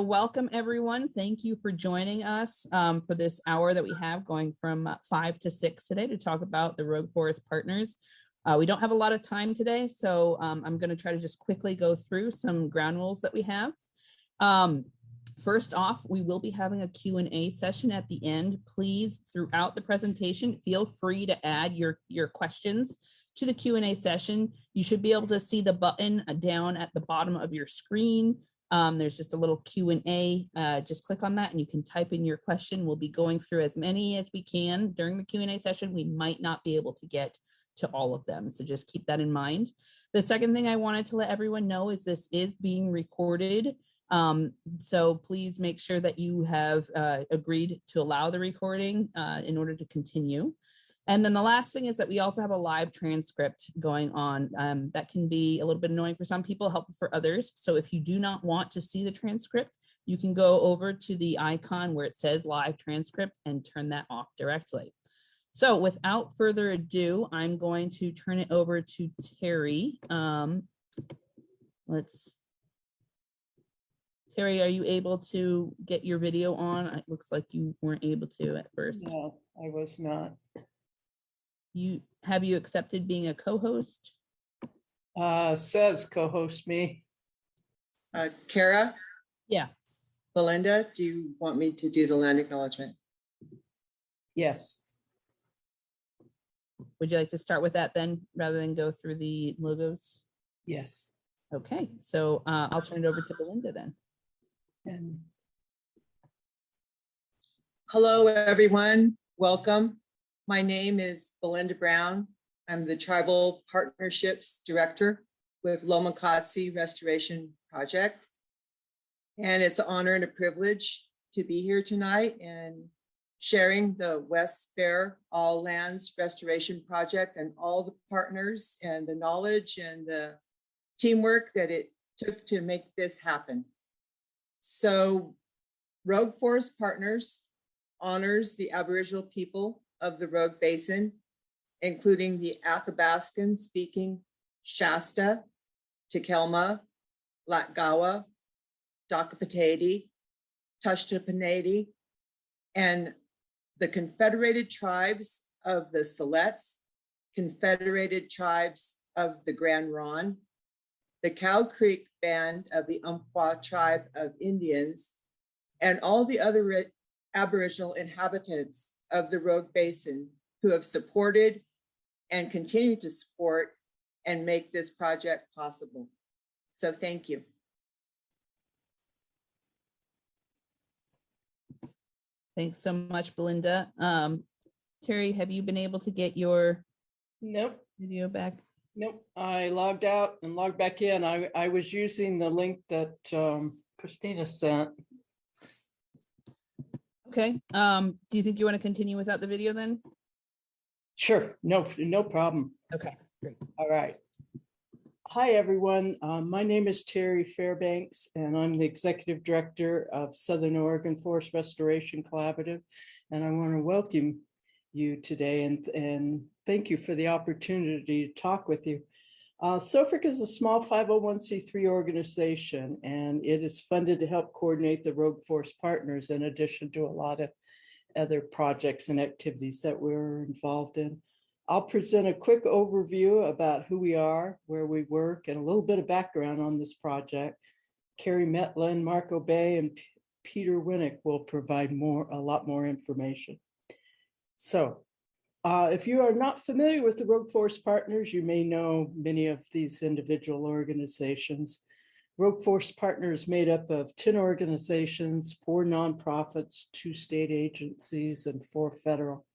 welcome everyone. Thank you for joining us for this hour that we have going from 5 to 6 today to talk about the Rogue Forest Partners. We don't have a lot of time today, so I'm going to try to just quickly go through some ground rules that we have. First off, we will be having a Q&A session at the end. Please, throughout the presentation, feel free to add your questions to the Q&A session. You should be able to see the button down at the bottom of your screen. There's just a little Q&A. Just click on that and you can type in your question. We'll be going through as many as we can during the Q&A session. We might not be able to get to all of them, so just keep that in mind. The second thing I wanted to let everyone know is this is being recorded. So please make sure that you have agreed to allow the recording in order to continue. And then the last thing is that we also have a live transcript going on. That can be a little bit annoying for some people, helpful for others. So if you do not want to see the transcript, you can go over to the icon where it says live transcript and turn that off directly. So without further ado, I'm going to turn it over to Terry. Terry, are you able to get your video on? It looks like you weren't able to at first. No, I was not. Have you accepted being a co-host? Says co-host me. Kara? Yeah. Belinda, do you want me to do the land acknowledgement? Yes. Would you like to start with that then, rather than go through the logos? Yes. Okay, so I'll turn it over to Belinda then. And hello, everyone. Welcome. My name is Belinda Brown. I'm the Tribal Partnerships Director with Lomacotsi Restoration Project. And it's an honor and a privilege to be here tonight and sharing the West Bear All Lands Restoration Project and all the partners and the knowledge and the teamwork that it took to make this happen. So Rogue Forest Partners honors the Aboriginal people of the Rogue Basin, including the Athabascan speaking Shasta, Takelma, Latgawa, Dakapatadi, Tushtapanadi, and the Confederated Tribes of the Siletz, Confederated Tribes of the Grand Ronde, the Cow Creek Band of the Umpqua Tribe of Indians, and all the other Aboriginal inhabitants of the Rogue Basin who have supported and continue to support and make this project possible. So thank you. Thanks so much, Belinda. Terry, have you been able to get your video back? Nope. I logged out and logged back in. I was using the link that Christina sent. Okay. Do you think you want to continue without the video then? Sure. No problem. Okay, great. All right. Hi, everyone. My name is Terry Fairbanks, and I'm the Executive Director of Southern Oregon Forest Restoration Collaborative. And I want to welcome you today and thank you for the opportunity to talk with you. SOFRIC is a small 501c3 organization, and it is funded to help coordinate the Rogue Forest Partners in addition to a lot of other projects and activities that we're involved in. I'll present a quick overview about who we are, where we work, and a little bit of background on this project. Carrie Metlin, Marco Bay, and Peter Winnick will provide a lot more information. So, if you are not familiar with the Rogue Forest Partners, you may know many of these individual organizations. Rogue Forest Partners made up of 10 organizations, 4 nonprofits, 2 state agencies, and 4 federal.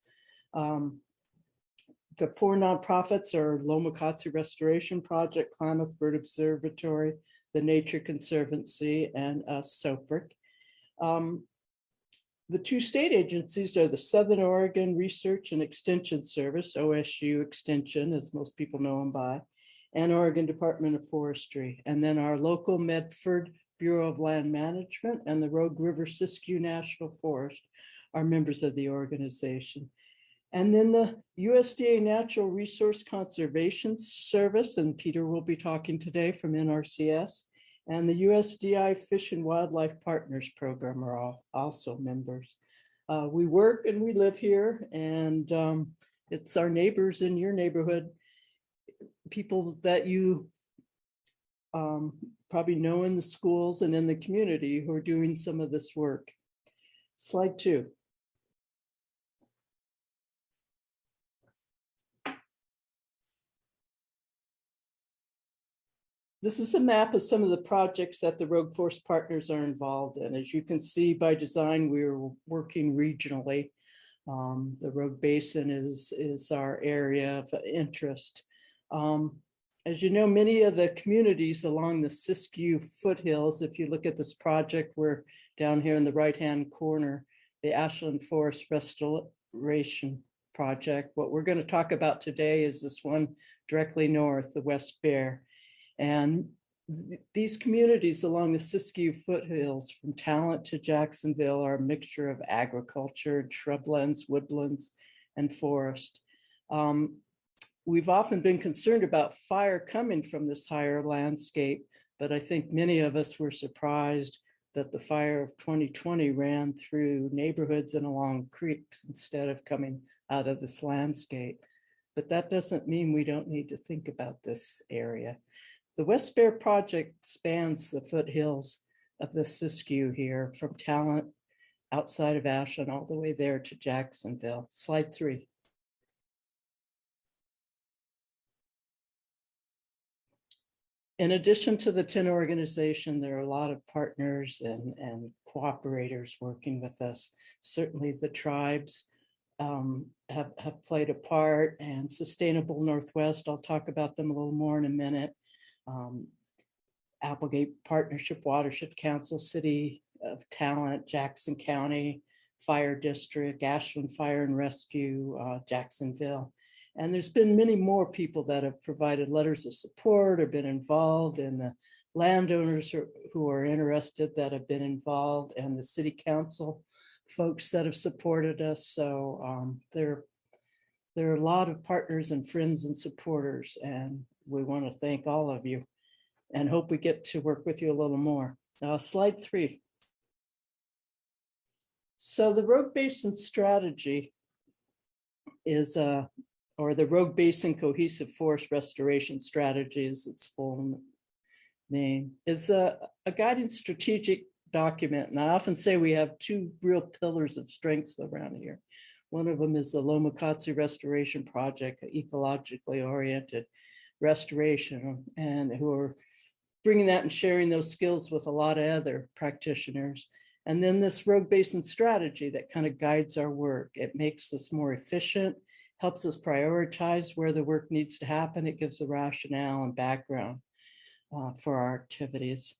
The 4 nonprofits are Lomacotsi Restoration Project, Klamath Bird Observatory, the Nature Conservancy, and SOFRIC. The 2 state agencies are the Southern Oregon Research and Extension Service, OSU Extension, as most people know them by, and Oregon Department of Forestry. And then our local Medford Bureau of Land Management and the Rogue River Siskiyou National Forest are members of the organization. And then the USDA Natural Resource Conservation Service, and Peter will be talking today from NRCS, and the USDI Fish and Wildlife Partners Program are all also members. We work and we live here, and it's our neighbors in your neighborhood, people that you probably know in the schools and in the community who are doing some of this work. Slide 2. This is a map of some of the projects that the Rogue Forest Partners are involved in. As you can see, by design, we're working regionally. The Rogue Basin is our area of interest. As you know, many of the communities along the Siskiyou foothills, if you look at this project, we're down here in the right-hand corner, the Ashland Forest Restoration Project. What we're going to talk about today is this one directly north, the West Bear. And these communities along the Siskiyou foothills from Talent to Jacksonville are a mixture of agriculture, shrublands, woodlands, and forest. We've often been concerned about fire coming from this higher landscape, but I think many of us were surprised that the fire of 2020 ran through neighborhoods and along creeks instead of coming out of this landscape. But that doesn't mean we don't need to think about this area. The West Bear project spans the foothills of the Siskiyou here from Talent outside of Ashland all the way there to Jacksonville. Slide 3. In addition to the 10 organization, there are a lot of partners and cooperators working with us. Certainly the tribes have played a part, and Sustainable Northwest, I'll talk about them a little more in a minute. Applegate Partnership Watershed Council, City of Talent, Jackson County Fire District, Ashland Fire and Rescue, Jacksonville. And there's been many more people that have provided letters of support or been involved, and the landowners who are interested that have been involved, and the city council folks that have supported us. So there are a lot of partners and friends and supporters, and we want to thank all of you and hope we get to work with you a little more. Slide 3. So the Rogue Basin strategy is, or the Rogue Basin Cohesive Forest Restoration Strategy is its full name, is a guiding strategic document. And I often say we have two real pillars of strengths around here. One of them is the Lomacotsi Restoration Project, ecologically oriented restoration, and who are bringing that and sharing those skills with a lot of other practitioners. And then this Rogue Basin strategy that kind of guides our work. It makes us more efficient, helps us prioritize where the work needs to happen. It gives a rationale and background for our activities.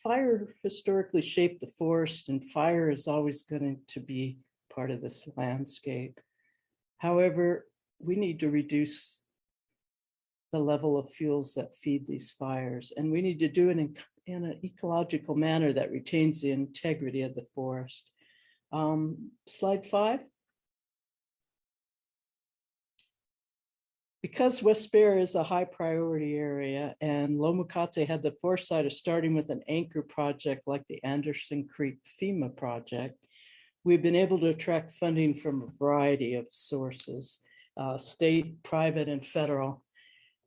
Fire historically shaped the forest, and fire is always going to be part of this landscape. However, we need to reduce the level of fuels that feed these fires, and we need to do it in an ecological manner that retains the integrity of the forest. Slide 5. Because West Bear is a high priority area, and Lomacotsi had the foresight of starting with an anchor project like the Anderson Creek FEMA project, we've been able to attract funding from a variety of sources, state, private, and federal.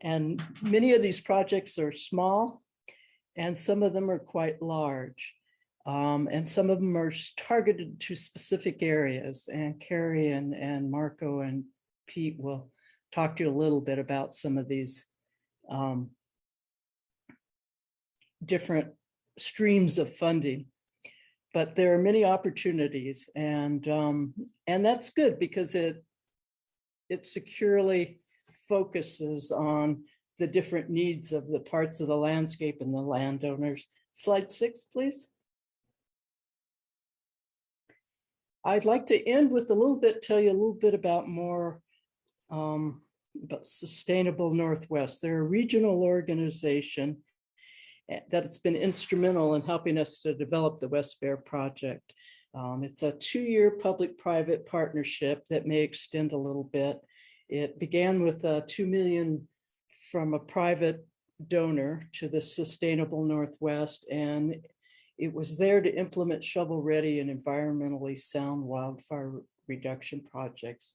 And many of these projects are small, and some of them are quite large. And some of them are targeted to specific areas. And Carrie and Marco and Pete will talk to you a little bit about some of these different streams of funding. But there are many opportunities, and that's good because it securely focuses on the different needs of the parts of the landscape and the landowners. Slide 6, please. I'd like to end with tell you a little bit about more about Sustainable Northwest. They're a regional organization that it's been instrumental in helping us to develop the West Bear project. It's a 2-year public-private partnership that may extend a little bit. It began with $2 million from a private donor to the Sustainable Northwest, and it was there to implement shovel-ready and environmentally sound wildfire reduction projects.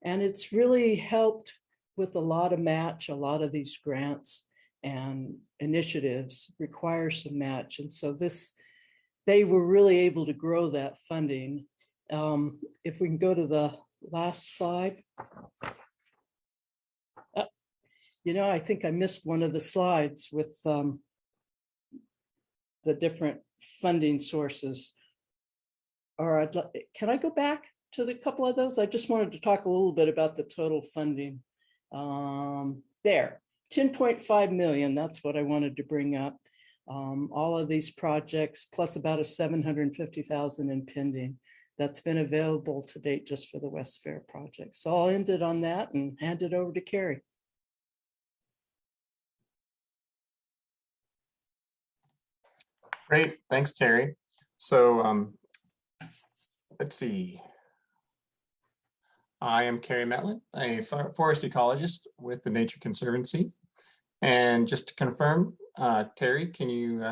And it's really helped with a lot of these grants and initiatives require some match. And so they were really able to grow that funding. If we can go to the last slide. I think I missed one of the slides with the different funding sources. Or can I go back to the couple of those? I just wanted to talk a little bit about the total funding. There, 10.5 million, that's what I wanted to bring up. All of these projects, plus about a 750,000 in pending, that's been available to date just for the West Fair project. So I'll end it on that and hand it over to Carrie. Great, thanks, Terry. So let's see. I am Carrie Metlin, a forest ecologist with the Nature Conservancy. And just to confirm, Terry, can you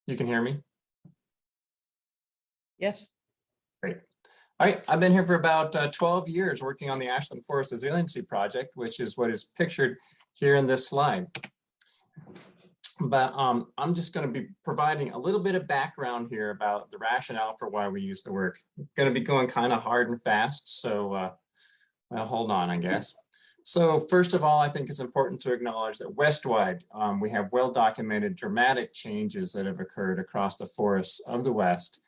can hear me? Yes. Great. All right, I've been here for about 12 years working on the Ashland Forest Resiliency Project, which is what is pictured here in this slide. But I'm just going to be providing a little bit of background here about the rationale for why we use the work. I'm going to be going kind of hard and fast, so well, hold on, I guess. So first of all, I think it's important to acknowledge that Westwide, we have well-documented dramatic changes that have occurred across the forests of the West.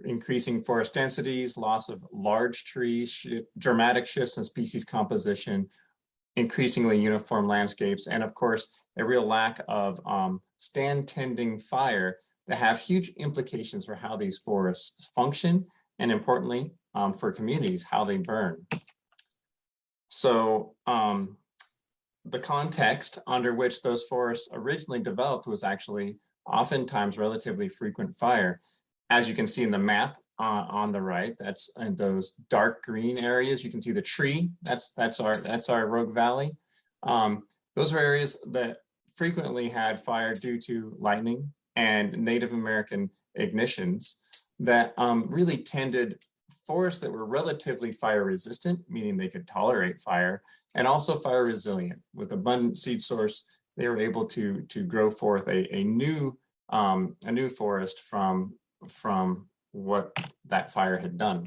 Increasing forest densities, loss of large trees, dramatic shifts in species composition, increasingly uniform landscapes, and of course, a real lack of stand tending fire that have huge implications for how these forests function, and importantly, for communities, how they burn. So the context under which those forests originally developed was actually oftentimes relatively frequent fire. As you can see in the map on the right, that's in those dark green areas. You can see the tree. That's our Rogue Valley. Those were areas that frequently had fire due to lightning and Native American ignitions that really tended forests that were relatively fire resistant, meaning they could tolerate fire, and also fire resilient. With abundant seed source, they were able to grow forth a new forest from what that fire had done.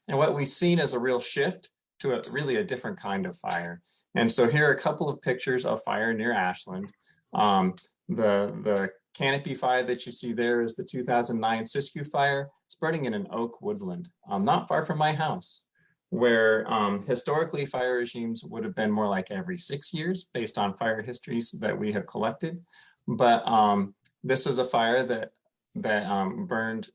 And what we've seen is a real shift to really a different kind of fire. And so here are a couple of pictures of fire near Ashland. The canopy fire that you see there is the 2009 Siskiyou fire, spreading in an oak woodland, not far from my house, where historically fire regimes would have been more like every 6 years based on fire histories that we have collected. But this is a fire that burned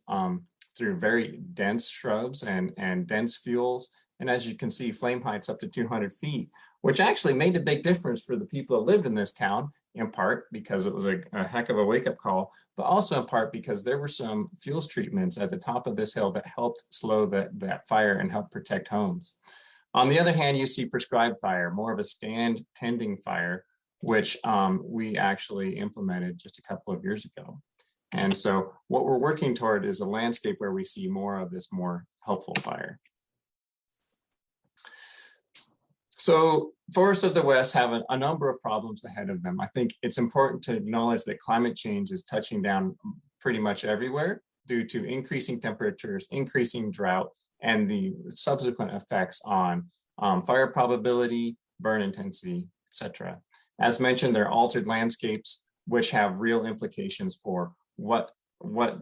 through very dense shrubs and dense fuels. And as you can see, flame heights up to 200 feet, which actually made a big difference for the people that lived in this town, in part because it was a heck of a wake-up call, but also in part because there were some fuels treatments at the top of this hill that helped slow that fire and help protect homes. On the other hand, you see prescribed fire, more of a stand tending fire, which we actually implemented just a couple of years ago. And so what we're working toward is a landscape where we see more of this more helpful fire. So forests of the West have a number of problems ahead of them. I think it's important to acknowledge that climate change is touching down pretty much everywhere due to increasing temperatures, increasing drought, and the subsequent effects on fire probability, burn intensity, etc. As mentioned, there are altered landscapes, which have real implications for what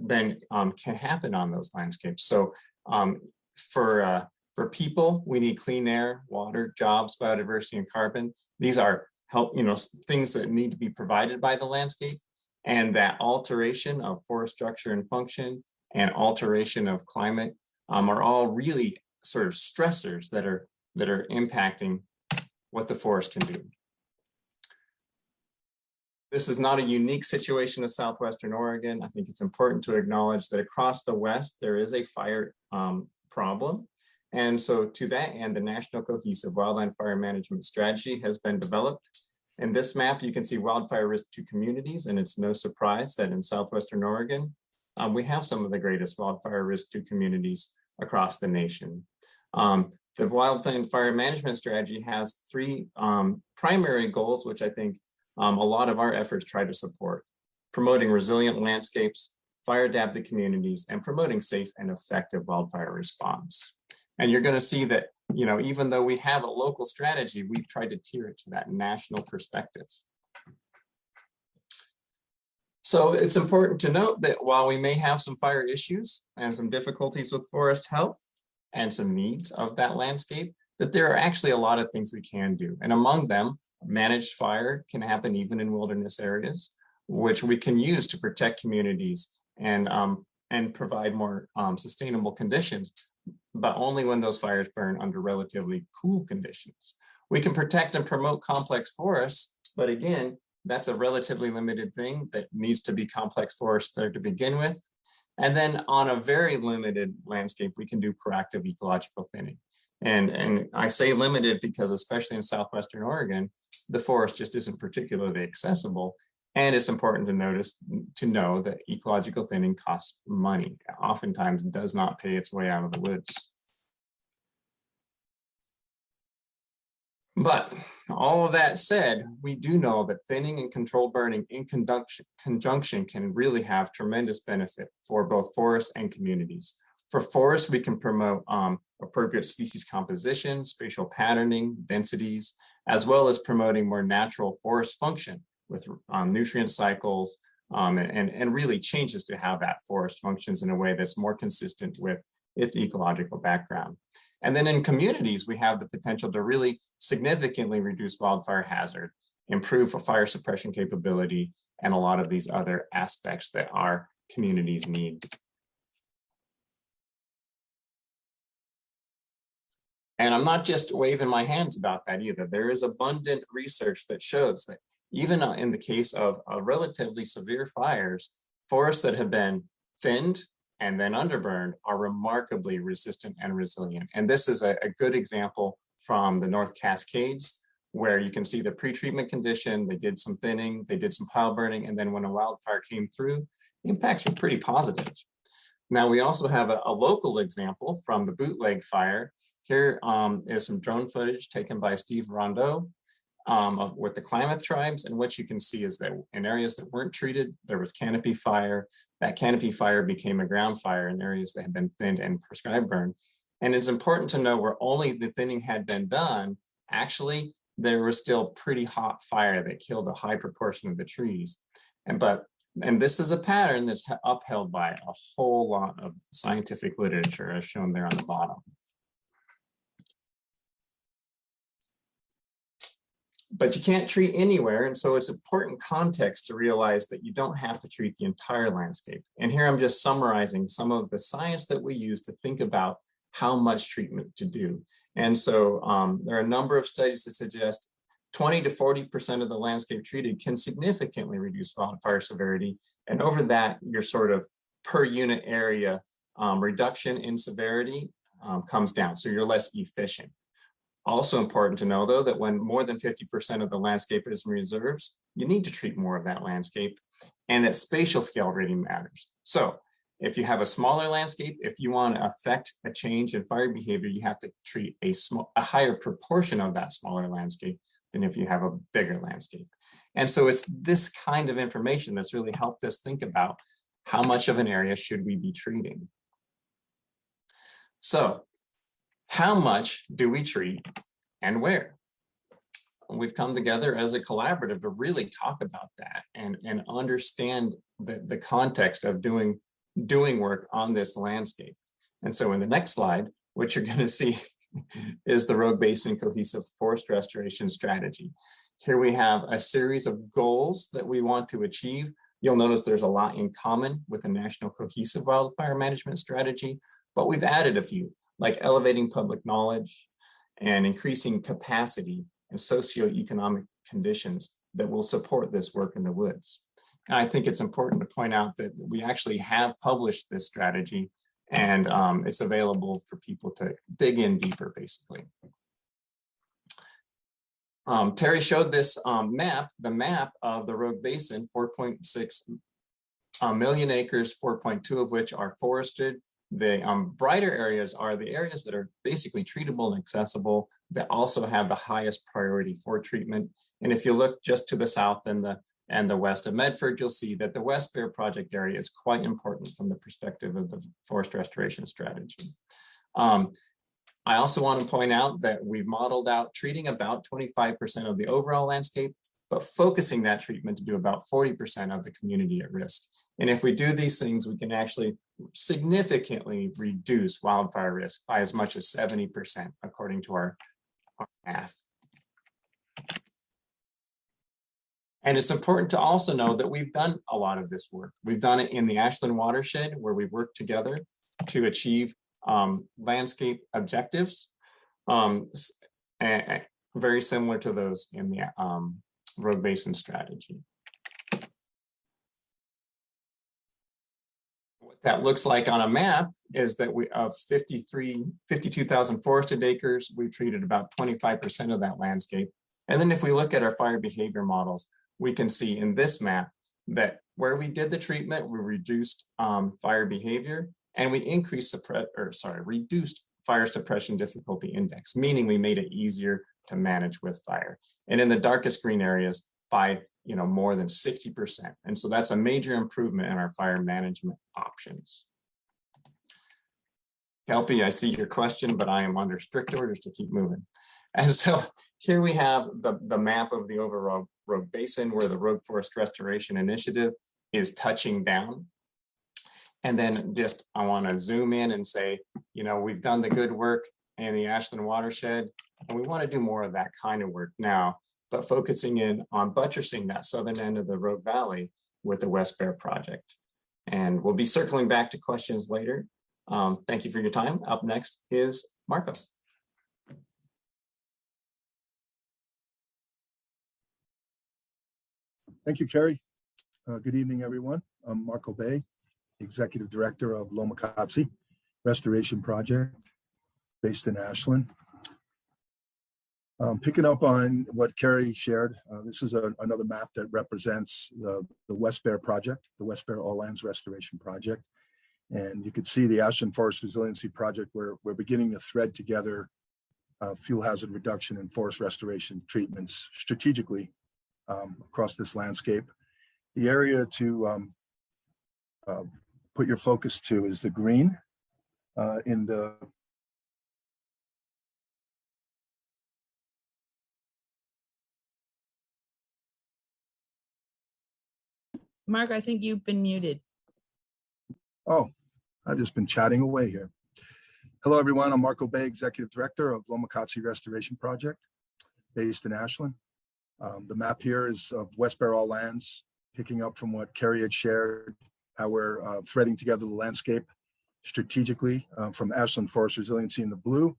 then can happen on those landscapes. So for people, we need clean air, water, jobs, biodiversity, and carbon. These are things that need to be provided by the landscape, and that alteration of forest structure and function and alteration of climate are all really sort of stressors that are impacting what the forest can do. This is not a unique situation of Southwestern Oregon. I think it's important to acknowledge that across the West, there is a fire problem. And so to that end, the National Cohesive Wildland Fire Management Strategy has been developed. In this map, you can see wildfire risk to communities, and it's no surprise that in Southwestern Oregon, we have some of the greatest wildfire risk to communities across the nation. The wildland fire management strategy has three primary goals, which I think a lot of our efforts try to support: promoting resilient landscapes, fire adapted communities, and promoting safe and effective wildfire response. And you're going to see that, you know, even though we have a local strategy, we've tried to tier it to that national perspective. So it's important to note that while we may have some fire issues and some difficulties with forest health and some needs of that landscape, that there are actually a lot of things we can do. And among them, managed fire can happen even in wilderness areas, which we can use to protect communities and provide more sustainable conditions, but only when those fires burn under relatively cool conditions. We can protect and promote complex forests, but again, that's a relatively limited thing that needs to be complex forest there to begin with. And then on a very limited landscape, we can do proactive ecological thinning. And I say limited because especially in Southwestern Oregon, the forest just isn't particularly accessible. And it's important to know that ecological thinning costs money. Oftentimes does not pay its way out of the woods. But all of that said, we do know that thinning and controlled burning in conjunction can really have tremendous benefit for both forests and communities. For forests, we can promote appropriate species composition, spatial patterning, densities, as well as promoting more natural forest function with nutrient cycles and really changes to how that forest functions in a way that's more consistent with its ecological background. And then in communities, we have the potential to really significantly reduce wildfire hazard, improve fire suppression capability, and a lot of these other aspects that our communities need. And I'm not just waving my hands about that either. There is abundant research that shows that even in the case of relatively severe fires, forests that have been thinned and then underburned are remarkably resistant and resilient. And this is a good example from the North Cascades, where you can see the pre-treatment condition, they did some thinning, they did some pile burning, and then when a wildfire came through, the impacts were pretty positive. Now we also have a local example from the Bootleg fire. Here is some drone footage taken by Steve Rondeau with the Klamath tribes. And what you can see is that in areas that weren't treated, there was canopy fire. That canopy fire became a ground fire in areas that had been thinned and prescribed burn. And it's important to know where only the thinning had been done, actually, there was still pretty hot fire that killed a high proportion of the trees. And this is a pattern that's upheld by a whole lot of scientific literature, as shown there on the bottom. But you can't treat anywhere. And so it's important context to realize that you don't have to treat the entire landscape. And here I'm just summarizing some of the science that we use to think about how much treatment to do. And so there are a number of studies that suggest 20 to 40% of the landscape treated can significantly reduce wildfire severity. And over that, your sort of per unit area reduction in severity comes down. So you're less efficient. Also important to know, though, that when more than 50% of the landscape is in reserves, you need to treat more of that landscape, and that spatial scale really matters. So if you have a smaller landscape, if you want to affect a change in fire behavior, you have to treat a higher proportion of that smaller landscape than if you have a bigger landscape. And so it's this kind of information that's really helped us think about how much of an area should we be treating. So how much do we treat and where? We've come together as a collaborative to really talk about that and understand the context of doing work on this landscape. And so in the next slide, what you're going to see is the Rogue Basin Cohesive Forest Restoration Strategy. Here we have a series of goals that we want to achieve. You'll notice there's a lot in common with the National Cohesive Wildfire Management Strategy, but we've added a few, like elevating public knowledge and increasing capacity and socioeconomic conditions that will support this work in the woods. And I think it's important to point out that we actually have published this strategy, and it's available for people to dig in deeper, basically. Terry showed this map, the map of the Rogue Basin, 4.6 million acres, 4.2 of which are forested. The brighter areas are the areas that are basically treatable and accessible that also have the highest priority for treatment. And if you look just to the south and the west of Medford, you'll see that the West Bear project area is quite important from the perspective of the forest restoration strategy. I also want to point out that we've modeled out treating about 25% of the overall landscape, but focusing that treatment to do about 40% of the community at risk. And if we do these things, we can actually significantly reduce wildfire risk by as much as 70%, according to our math. And it's important to also know that we've done a lot of this work. We've done it in the Ashland watershed, where we worked together to achieve landscape objectives, very similar to those in the Rogue Basin strategy. What that looks like on a map is that we of 52,000 forested acres, we've treated about 25% of that landscape. And then if we look at our fire behavior models, we can see in this map that where we did the treatment, we reduced fire behavior, and we reduced fire suppression difficulty index, meaning we made it easier to manage with fire. And in the darkest green areas by more than 60%. And so that's a major improvement in our fire management options. Kelpie, I see your question, but I am under strict orders to keep moving. And so here we have the map of the overall Rogue Basin, where the Rogue Forest Restoration Initiative is touching down. And then I want to zoom in and say, we've done the good work in the Ashland watershed, and we want to do more of that kind of work now, but focusing in on buttressing that southern end of the Rogue Valley with the West Bear project. And we'll be circling back to questions later. Thank you for your time. Up next is Marco. Thank you, Kerry. Good evening, everyone. I'm Marco Bay, Executive Director of Lomacotsi Restoration Project based in Ashland. Picking up on what Kerry shared, this is another map that represents the West Bear project, the West Bear All Lands Restoration Project. And you can see the Ashland Forest Resiliency Project, where we're beginning to thread together fuel hazard reduction and forest restoration treatments strategically across this landscape. The area to put your focus to is the green in the Mark, I think you've been muted. Oh, I've just been chatting away here. Hello, everyone. I'm Marco Bay, Executive Director of Lomacotsi Restoration Project based in Ashland. The map here is of West Bear All Lands, picking up from what Kerry had shared, how we're threading together the landscape strategically from Ashland Forest Resiliency in the blue,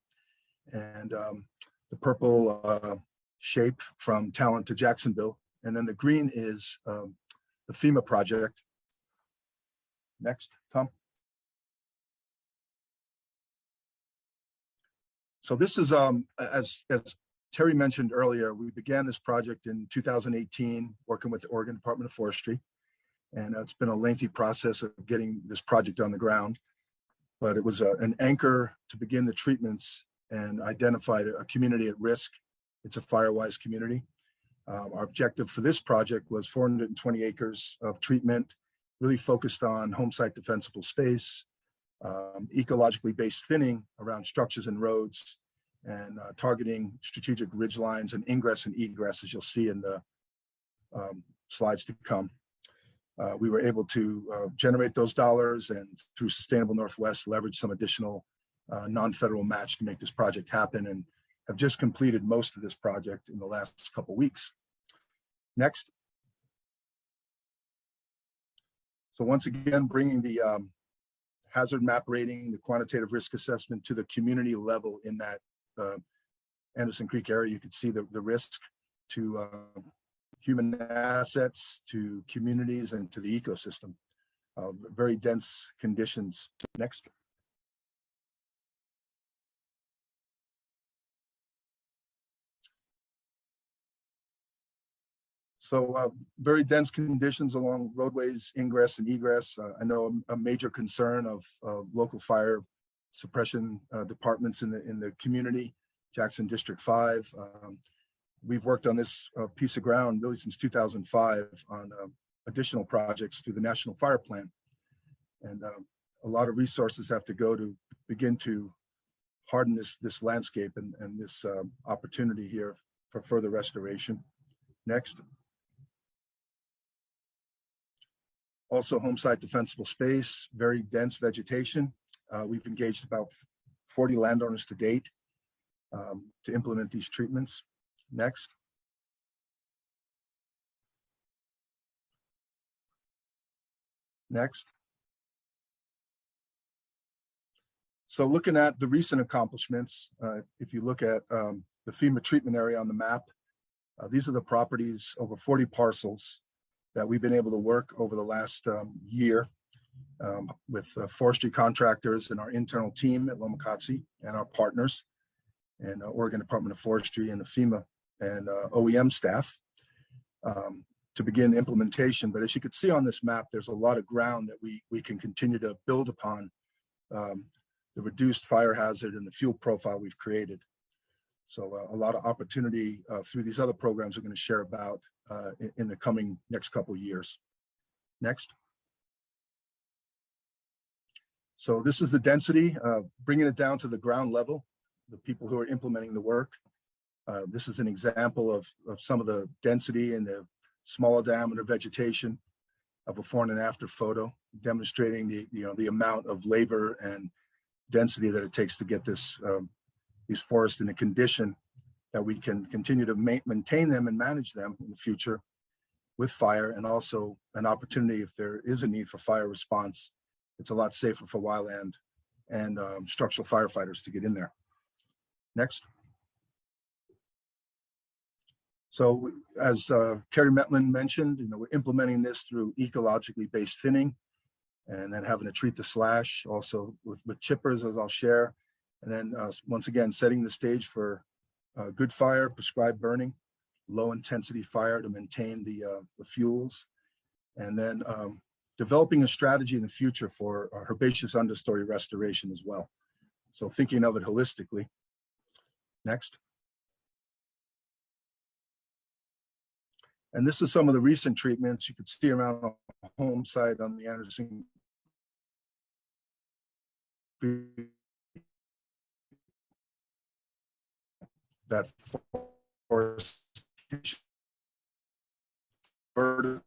and the purple shape from Talent to Jacksonville. And then the green is the FEMA project. Next, Tom. So this is, as Terry mentioned earlier, we began this project in 2018, working with the Oregon Department of Forestry. And it's been a lengthy process of getting this project on the ground. But it was an anchor to begin the treatments and identified a community at risk. It's a fire-wise community. Our objective for this project was 420 acres of treatment, really focused on home site defensible space, ecologically based thinning around structures and roads, and targeting strategic ridge lines and ingress and egress, as you'll see in the slides to come. We were able to generate those dollars, and through Sustainable Northwest, leverage some additional non-federal match to make this project happen, and have just completed most of this project in the last couple weeks. Next. So once again, bringing the hazard map rating, the quantitative risk assessment to the community level in that Anderson Creek area. You can see the risk to human assets, to communities, and to the ecosystem. Very dense conditions. Next. Very dense conditions along roadways, ingress and egress. I know a major concern of local fire suppression departments in the community, Jackson District 5. We've worked on this piece of ground really since 2005 on additional projects through the National Fire Plan. And a lot of resources have to go to begin to harden this landscape and this opportunity here for further restoration. Next. Also home site defensible space, very dense vegetation. We've engaged about 40 landowners to date to implement these treatments. Next. Next. So looking at the recent accomplishments, if you look at the FEMA treatment area on the map, these are the properties, over 40 parcels that we've been able to work over the last year with forestry contractors and our internal team at Lomacazzi and our partners and Oregon Department of Forestry and the FEMA and OEM staff to begin implementation. But as you can see on this map, there's a lot of ground that we can continue to build upon the reduced fire hazard and the fuel profile we've created. So a lot of opportunity through these other programs we're going to share about in the coming next couple of years. Next. So this is the density, bringing it down to the ground level, the people who are implementing the work. This is an example of some of the density and the smaller diameter vegetation, a before and after photo demonstrating the amount of labor and density that it takes to get these forests in a condition that we can continue to maintain them and manage them in the future with fire, and also an opportunity if there is a need for fire response. It's a lot safer for wildland and structural firefighters to get in there. Next. So as Kerry Metlin mentioned, we're implementing this through ecologically based thinning and then having to treat the slash also with chippers, as I'll share. And then once again, setting the stage for good fire, prescribed burning, low intensity fire to maintain the fuels, and then developing a strategy in the future for herbaceous understory restoration as well. So thinking of it holistically. Next. And this is some of the recent treatments you could see around the home site on the Anderson that forest vertical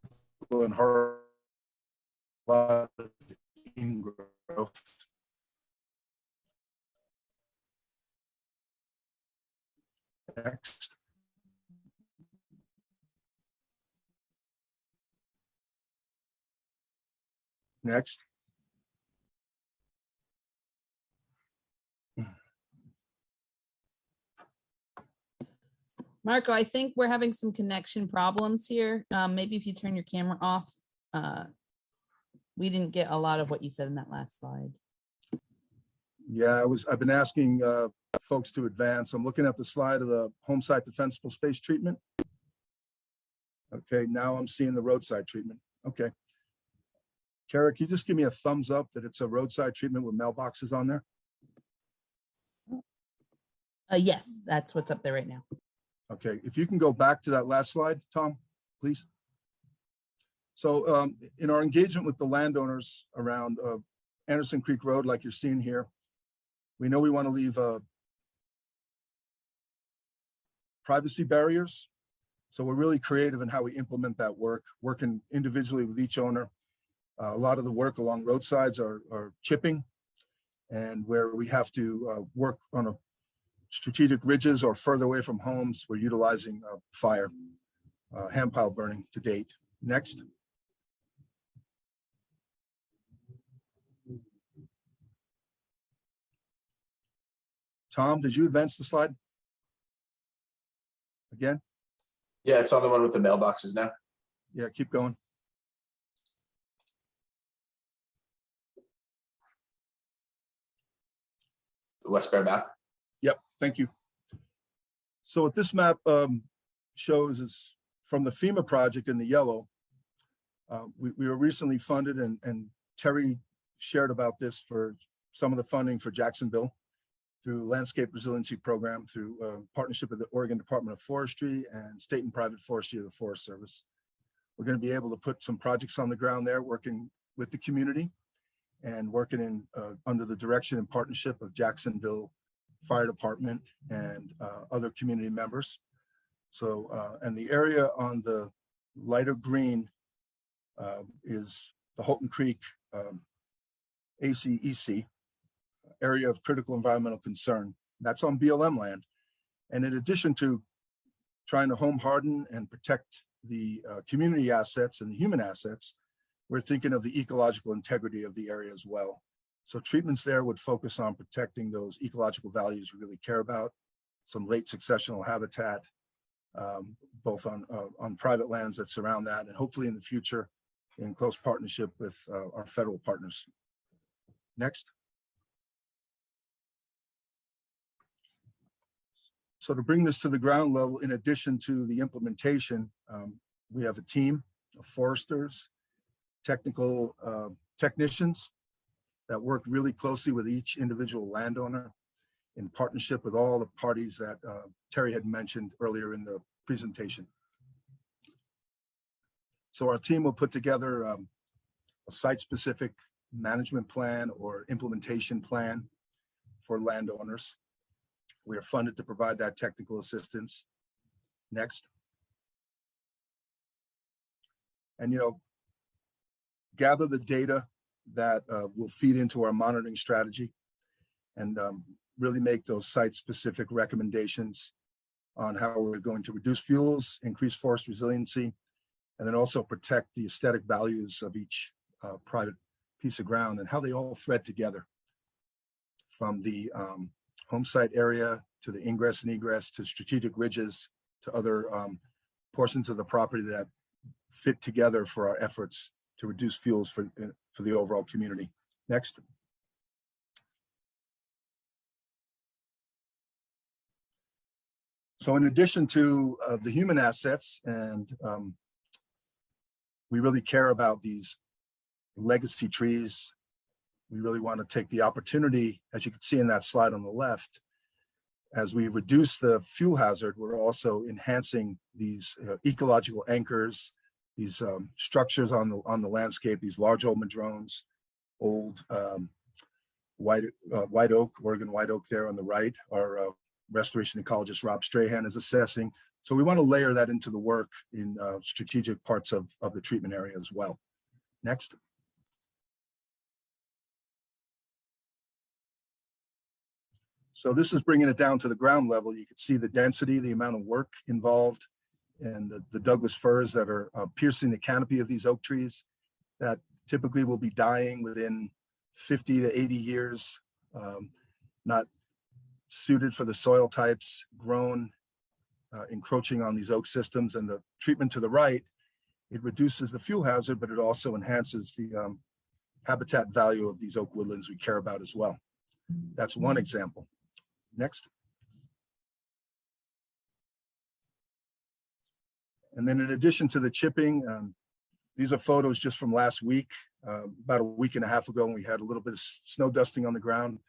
and horizontal ingrowth. Next. Next. Marco, I think we're having some connection problems here. Maybe if you turn your camera off. We didn't get a lot of what you said in that last slide. Yeah, I've been asking folks to advance. I'm looking at the slide of the home site defensible space treatment. Okay, now I'm seeing the roadside treatment. Okay. Kara, can you just give me a thumbs up that it's a roadside treatment with mailboxes on there? Yes, that's what's up there right now. Okay, if you can go back to that last slide, Tom, please. So in our engagement with the landowners around Anderson Creek Road, like you're seeing here, we know we want to leave privacy barriers. So we're really creative in how we implement that work, working individually with each owner. A lot of the work along roadsides are chipping, and where we have to work on a strategic ridges or further away from homes, we're utilizing fire, hand pile burning to date. Next. Tom, did you advance the slide? Again? Yeah, it's on the one with the mailboxes now. Yeah, keep going. The West Bear map. Yep, thank you. So what this map shows is from the FEMA project in the yellow, we were recently funded, and Terry shared about this for some of the funding for Jacksonville through Landscape Resiliency Program, through partnership with the Oregon Department of Forestry and State and Private Forestry of the Forest Service. We're going to be able to put some projects on the ground there, working with the community and working in under the direction and partnership of Jacksonville Fire Department and other community members. So, and the area on the lighter green is the Holton Creek ACEC, area of critical environmental concern. That's on BLM land. And in addition to trying to home harden and protect the community assets and the human assets, we're thinking of the ecological integrity of the area as well. So treatments there would focus on protecting those ecological values we really care about, some late successional habitat, both on private lands that surround that, and hopefully in the future in close partnership with our federal partners. Next. So to bring this to the ground level, in addition to the implementation, we have a team of foresters, technical technicians that work really closely with each individual landowner in partnership with all the parties that Terry had mentioned earlier in the presentation. So our team will put together a site-specific management plan or implementation plan for landowners. We are funded to provide that technical assistance. Next. And, you know, gather the data that will feed into our monitoring strategy and really make those site-specific recommendations on how we're going to reduce fuels, increase forest resiliency, and then also protect the aesthetic values of each private piece of ground and how they all thread together, from the home site area to the ingress and egress to strategic ridges to other portions of the property that fit together for our efforts to reduce fuels for the overall community. Next. So in addition to the human assets, and we really care about these legacy trees, we really want to take the opportunity, as you can see in that slide on the left, as we reduce the fuel hazard, we're also enhancing these ecological anchors, these structures on the landscape, these large old madrones, old white oak, Oregon white oak there on the right. Our restoration ecologist Rob Strahan is assessing. So we want to layer that into the work in strategic parts of the treatment area as well. Next. So this is bringing it down to the ground level. You can see the density, the amount of work involved, and the Douglas firs that are piercing the canopy of these oak trees that typically will be dying within 50 to 80 years, not suited for the soil types, grown, encroaching on these oak systems. And the treatment to the right, it reduces the fuel hazard, but it also enhances the habitat value of these oak woodlands we care about as well. That's one example. Next. And then in addition to the chipping, these are photos just from last week, about a week and a half ago, when we had a little bit of snow dusting on the ground.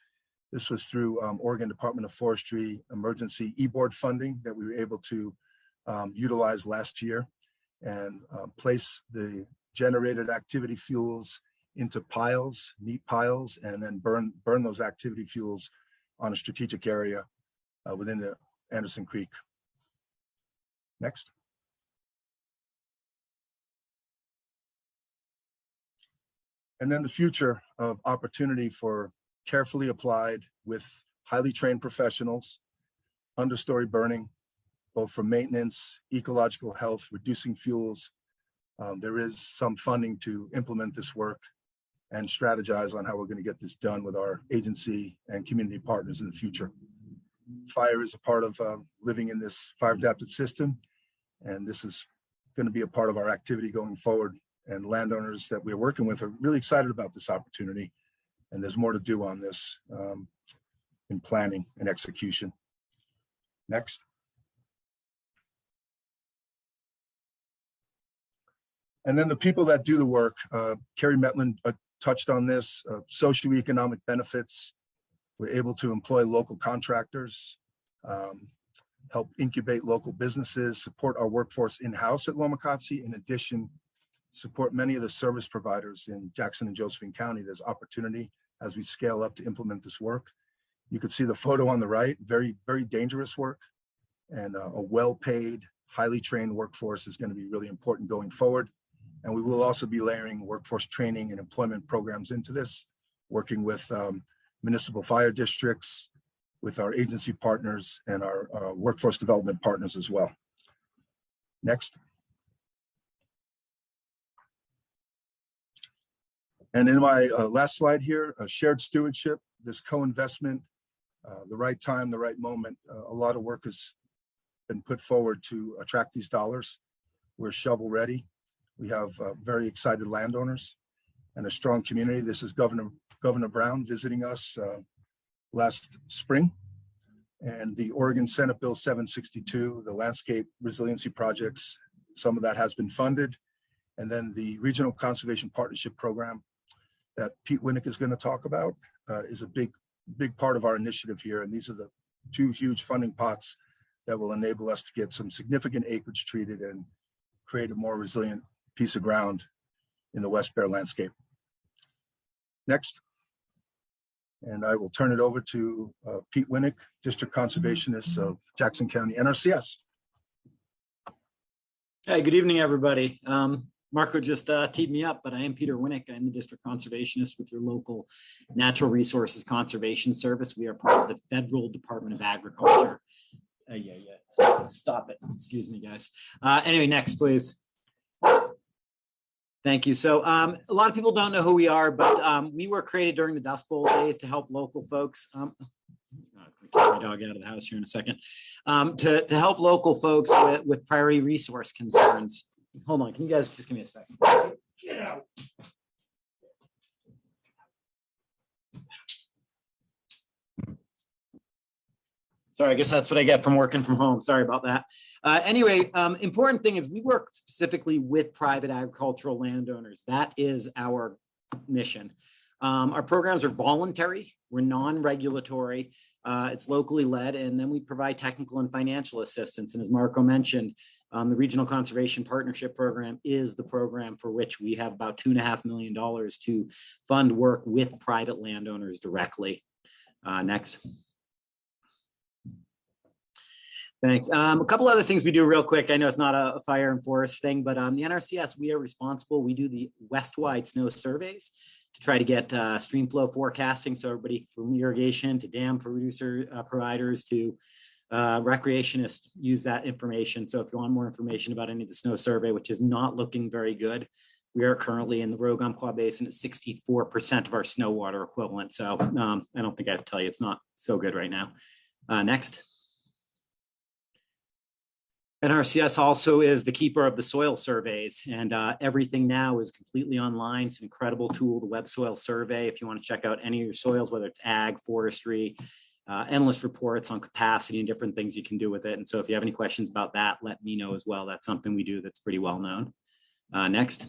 This was through Oregon Department of Forestry emergency e-board funding that we were able to utilize last year, and place the generated activity fuels into piles, neat piles, and then burn those activity fuels on a strategic area within the Anderson Creek. Next. And then the future of opportunity for carefully applied with highly trained professionals, understory burning, both for maintenance, ecological health, reducing fuels. There is some funding to implement this work and strategize on how we're going to get this done with our agency and community partners in the future. Fire is a part of living in this fire adapted system, and this is going to be a part of our activity going forward. And landowners that we're working with are really excited about this opportunity, and there's more to do on this in planning and execution. Next. And then the people that do the work, Carrie Metland touched on this, socioeconomic benefits. We're able to employ local contractors, help incubate local businesses, support our workforce in-house at Lomacotsi. In addition, support many of the service providers in Jackson and Josephine County. There's opportunity as we scale up to implement this work. You could see the photo on the right, very, very dangerous work, and a well-paid, highly trained workforce is going to be really important going forward. And we will also be layering workforce training and employment programs into this, working with municipal fire districts, with our agency partners and our workforce development partners as well. Next. And in my last slide here, shared stewardship, this co-investment, the right time, the right moment. A lot of work has been put forward to attract these dollars. We're shovel ready. We have very excited landowners and a strong community. This is Governor Brown visiting us last spring. And the Oregon Senate Bill 762, the landscape resiliency projects, some of that has been funded. And then the Regional Conservation Partnership Program that Pete Winnick is going to talk about is a big part of our initiative here. And these are the two huge funding pots that will enable us to get some significant acreage treated and create a more resilient piece of ground in the West Bear landscape. Next. And I will turn it over to Pete Winnick, District Conservationist of Jackson County, NRCS. Hey, good evening, everybody. Marco just teed me up, but I am Peter Winnick. I'm the District Conservationist with your local Natural Resources Conservation Service. We are part of the Federal Department of Agriculture. Yeah. Stop it. Excuse me, guys. Anyway, next, please. Thank you. So a lot of people don't know who we are, but we were created during the Dust Bowl days to help local folks. I'll get my dog out of the house here in a second. To help local folks with priority resource concerns. Hold on, can you guys just give me a second? Get out. Sorry, I guess that's what I get from working from home. Sorry about that. Anyway, important thing is we work specifically with private agricultural landowners. That is our mission. Our programs are voluntary. We're non-regulatory. It's locally led, and then we provide technical and financial assistance. And as Marco mentioned, the Regional Conservation Partnership Program is the program for which we have about $2.5 million to fund work with private landowners directly. Next. Thanks. A couple other things we do real quick. I know it's not a fire and forest thing, but the NRCS, we are responsible. We do the west-wide snow surveys to try to get stream flow forecasting. So everybody from irrigation to dam providers to recreationists use that information. So if you want more information about any of the snow survey, which is not looking very good, we are currently in the Rogue Umpqua Basin at 64% of our snow water equivalent. So I don't think I have to tell you, it's not so good right now. Next. NRCS also is the keeper of the soil surveys, and everything now is completely online. It's an incredible tool, the Web Soil Survey. If you want to check out any of your soils, whether it's ag, forestry, endless reports on capacity and different things you can do with it. And so if you have any questions about that, let me know as well. That's something we do that's pretty well known. Next.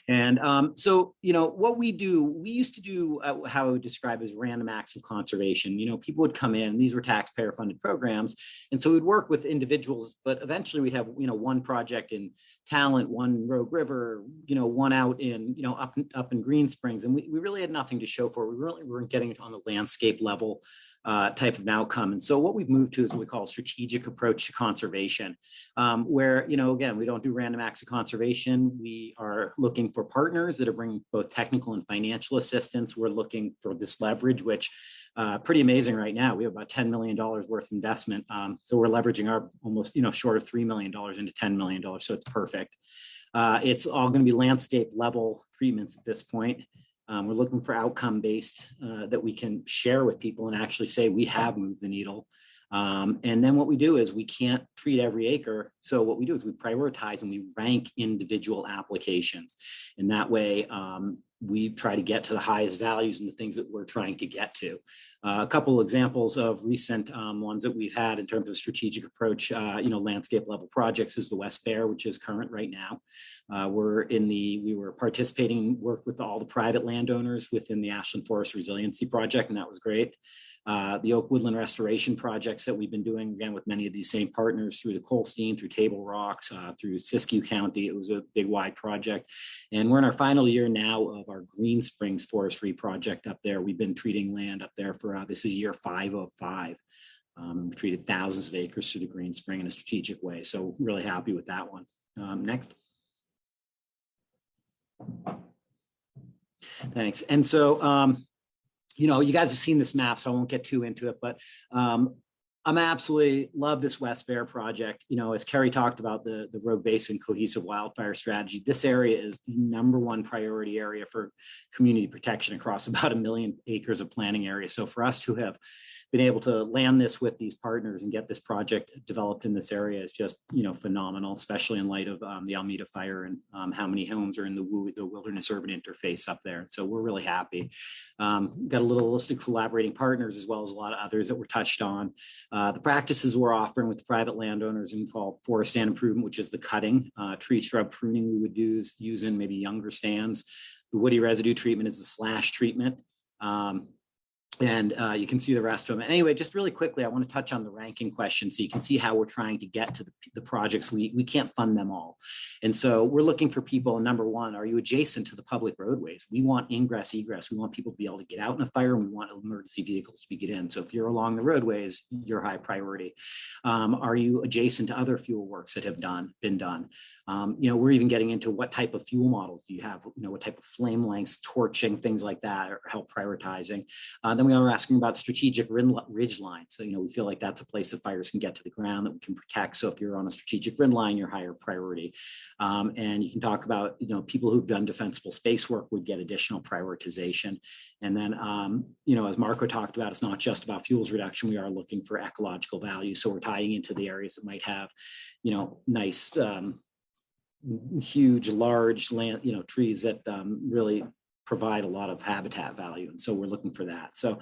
And so, you know, what we do, we used to do how I would describe as random acts of conservation. You know, people would come in, these were taxpayer funded programs. And so we'd work with individuals, but eventually we'd have, you know, one project in Talent, one Rogue River, you know, one out in, you know, up in Green Springs. And we really had nothing to show for it. We really weren't getting it on the landscape level type of an outcome. And so what we've moved to is what we call a strategic approach to conservation, where, you know, again, we don't do random acts of conservation. We are looking for partners that are bringing both technical and financial assistance. We're looking for this leverage, which pretty amazing right now. We have about $10 million worth of investment. So we're leveraging our almost, you know, short of $3 million into $10 million. So it's perfect. It's all going to be landscape level treatments at this point. We're looking for outcome-based that we can share with people and actually say we have moved the needle. And then what we do is we can't treat every acre. So what we do is we prioritize and we rank individual applications. And that way, we try to get to the highest values and the things that we're trying to get to. A couple examples of recent ones that we've had in terms of strategic approach, landscape level projects is the West Bear, which is current right now. We were participating, worked with all the private landowners within the Ashland Forest Resiliency Project, and that was great. The oak woodland restoration projects that we've been doing, again, with many of these same partners through the Colstein, through Table Rocks, through Siskiyou County. It was a big, wide project. And we're in our final year now of our Green Springs Forestry project up there. We've been treating land up there for, this is year 5 of 5. We've treated thousands of acres through the Green Spring in a strategic way. So really happy with that one. Next. Thanks. And so, you guys have seen this map, so I won't get too into it, but I'm absolutely love this West Bear project. As Kerry talked about the Rogue Basin cohesive wildfire strategy, this area is the #1 priority area for community protection across about 1 million acres of planting area. So for us to have been able to land this with these partners and get this project developed in this area is just, phenomenal, especially in light of the Almeda fire and how many homes are in the wilderness urban interface up there. So we're really happy. Got a little list of collaborating partners as well as a lot of others that were touched on. The practices we're offering with the private landowners involve forest stand improvement, which is the cutting, tree shrub pruning we would use in maybe younger stands. The woody residue treatment is the slash treatment. And you can see the rest of them. Anyway, just really quickly, I want to touch on the ranking question so you can see how we're trying to get to the projects. We can't fund them all. And so we're looking for people, #1, are you adjacent to the public roadways? We want ingress, egress. We want people to be able to get out in a fire, and we want emergency vehicles to be get in. So if you're along the roadways, you're high priority. Are you adjacent to other fuel works that have been done? We're even getting into what type of fuel models do you have, what type of flame lengths, torching, things like that, or help prioritizing. Then we are asking about strategic ridge lines. So, we feel like that's a place that fires can get to the ground that we can protect. So if you're on a strategic ridge line, you're higher priority. And you can talk about, people who've done defensible space work would get additional prioritization. And then, as Marco talked about, it's not just about fuels reduction. We are looking for ecological value. So we're tying into the areas that might have, nice, huge, large land, trees that really provide a lot of habitat value. And so we're looking for that. So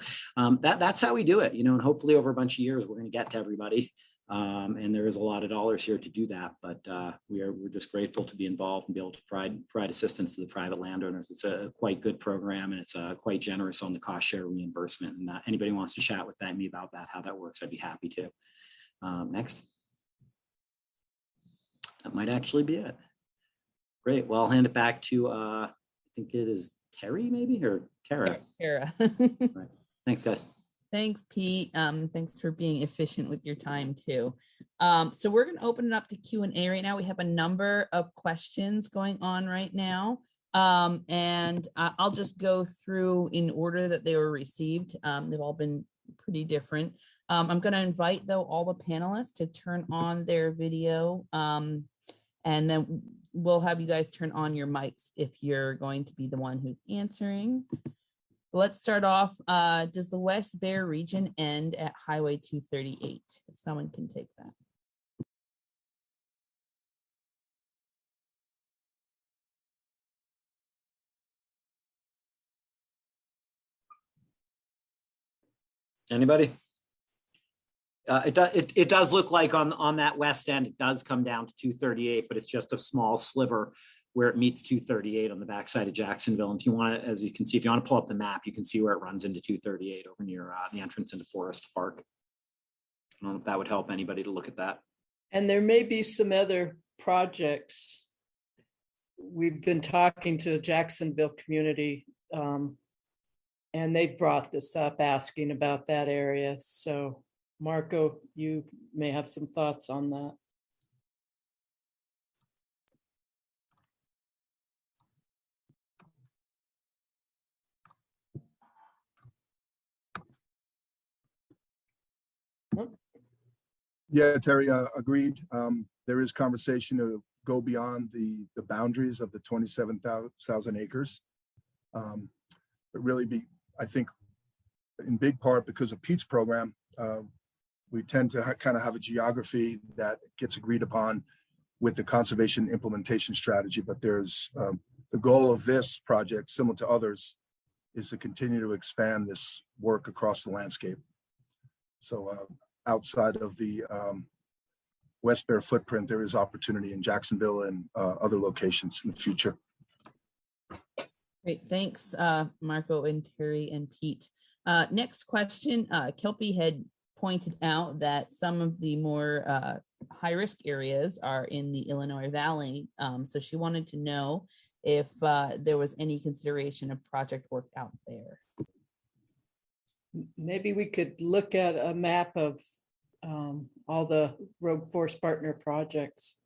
that's how we do it, and hopefully over a bunch of years, we're going to get to everybody. And there is a lot of dollars here to do that, but we're just grateful to be involved and be able to provide assistance to the private landowners. It's a quite good program, and it's quite generous on the cost share reimbursement. And anybody wants to chat with me about that, how that works, I'd be happy to. Next. That might actually be it. Great. Well, I'll hand it back to, I think it is Terry, maybe, or Kara. Kara. Right. Thanks, guys. Thanks, Pete. Thanks for being efficient with your time too. So we're going to open it up to Q&A right now. We have a number of questions going on right now. And I'll just go through in order that they were received. They've all been pretty different. I'm going to invite, though, all the panelists to turn on their video. And then we'll have you guys turn on your mics if you're going to be the one who's answering. Let's start off. Does the West Bear region end at Highway 238? If someone can take that. Anybody? It does look like on that west end, it does come down to 238, but it's just a small sliver where it meets 238 on the backside of Jacksonville. And if you want to, as you can see, if you want to pull up the map, you can see where it runs into 238 over near the entrance into Forest Park. I don't know if that would help anybody to look at that. And there may be some other projects. We've been talking to the Jacksonville community, and they've brought this up, asking about that area. So Marco, you may have some thoughts on that. Yeah, Terry, agreed. There is conversation to go beyond the boundaries of the 27,000 acres. But really I think in big part because of Pete's program, we tend to kind of have a geography that gets agreed upon with the conservation implementation strategy, but there's the goal of this project, similar to others, is to continue to expand this work across the landscape. So outside of the West Bear footprint, there is opportunity in Jacksonville and other locations in the future. Great, thanks, Marco and Terry and Pete. Next question, Kelpie had pointed out that some of the more high-risk areas are in the Illinois Valley. So she wanted to know if there was any consideration of project work out there. Maybe we could look at a map of all the road forest partner projects,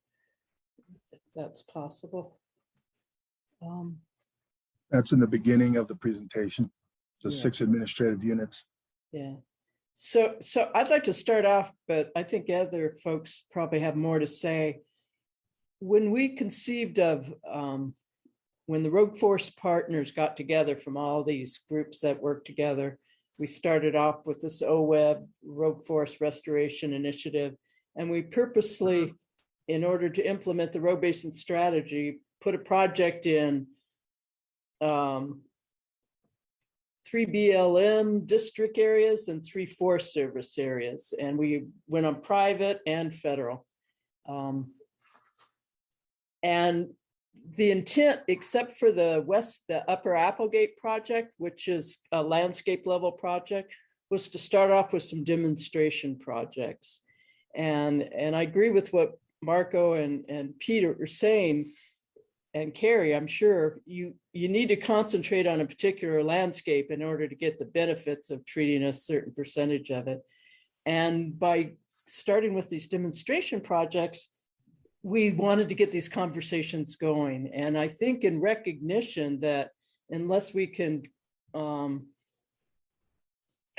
if that's possible. That's in the beginning of the presentation, the Yeah. 6 administrative units. Yeah. So I'd like to start off, but I think other folks probably have more to say. When we conceived of, when the road forest partners got together from all these groups that work together, we started off with this OWEB, Road Forest Restoration Initiative, and we purposely, in order to implement the road basin strategy, put a project in 3 BLM district areas and 3 Forest Service areas. And we went on private and federal. And the intent, except for the Upper Applegate project, which is a landscape level project, was to start off with some demonstration projects. And I agree with what Marco and Peter are saying, and Carrie, I'm sure you need to concentrate on a particular landscape in order to get the benefits of treating a certain percentage of it. And by starting with these demonstration projects, we wanted to get these conversations going. And I think in recognition that unless we can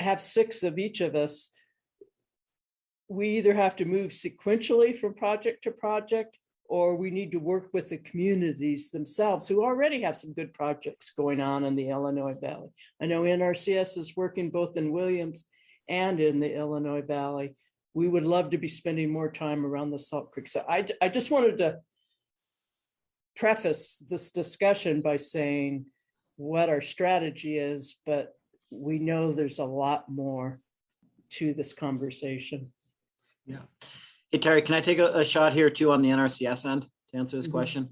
have 6 of each of us, we either have to move sequentially from project to project, or we need to work with the communities themselves who already have some good projects going on in the Illinois Valley. I know NRCS is working both in Williams and in the Illinois Valley. We would love to be spending more time around the Salt Creek. So I just wanted to preface this discussion by saying what our strategy is, but we know there's a lot more to this conversation. Yeah. Hey, Terry, can I take a shot here too on the NRCS end to answer this question?